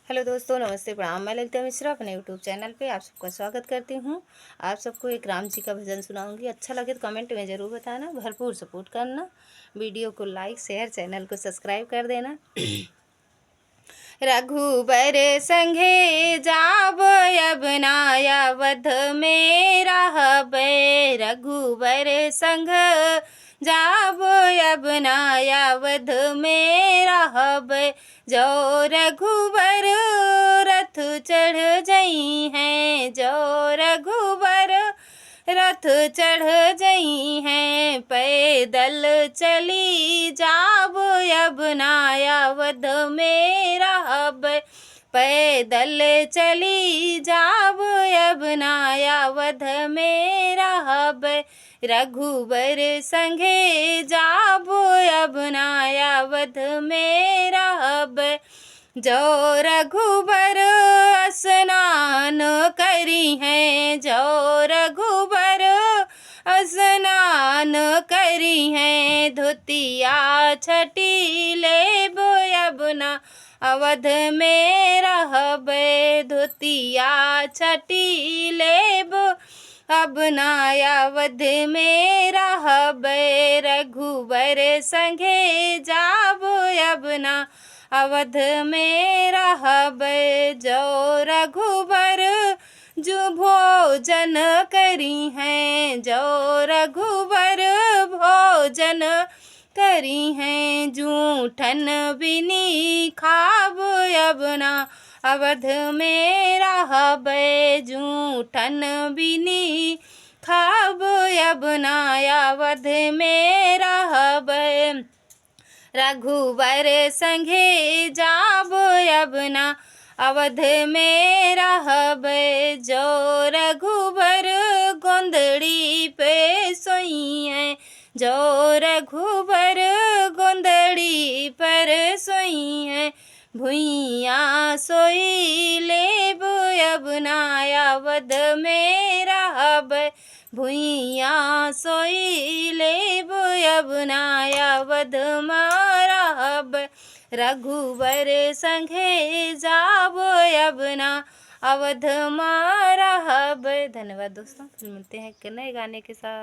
Hello दोस्तों, नमस्ते, प्रणाम। मैं ललिता मिश्रा अपने यूट्यूब चैनल पे आप सबका स्वागत करती हूँ। आप सबको एक राम जी का भजन सुनाऊंगी। अच्छा लगे तो कमेंट में ज़रूर बताना, भरपूर सपोर्ट करना। वीडियो को लाइक शेयर, चैनल को सब्सक्राइब कर देना। रघुबर संघे जाब अब नाया वध में रहबै। रघुबर संघ जाब अब नाया वध में रहबै। जो रघुबर रथ चढ़ जई हैं, जो रघुबर रथ चढ़ जई हैं। पैदल चली जाब अब नाया वध में रहबै। पैदल चली जाब अब नाया वध में रहबै। रघुबर संघे जाब अब नाया वध में रहबै। जो रघुबर स्नान करी हैं, जो रघुबर स्नान करी हैं। धोतिया छटी लेब अब ना अवध में रहबै। धोतिया छटी लेब अब नाया अवध में रहबै। रघुबर संघे जाब अब ना अवध में रहबै। जो रघुबर जो भोजन करी हैं, जो रघुबर भोजन करी हैं। जूठन बिनी खाब अब ना अवध में रहबै। जूठन बिनी खाब अब ना अवध में रहबै। रघुबर संघे जाब अब ना अवध में रहबै। जो रघुबर गोंदड़ी पे सोई हैं, जो रघुबर गोंदड़ी पर सोई हैं। भुइया सोई लेब अब नाया अवध में रहबै। भुइया सोई लेब अब नाया अवध में रहबै। रघुबर संघे जाब अब ना अवध में रहबै। धन्यवाद दोस्तों, फिर मिलते हैं एक नए गाने के साथ।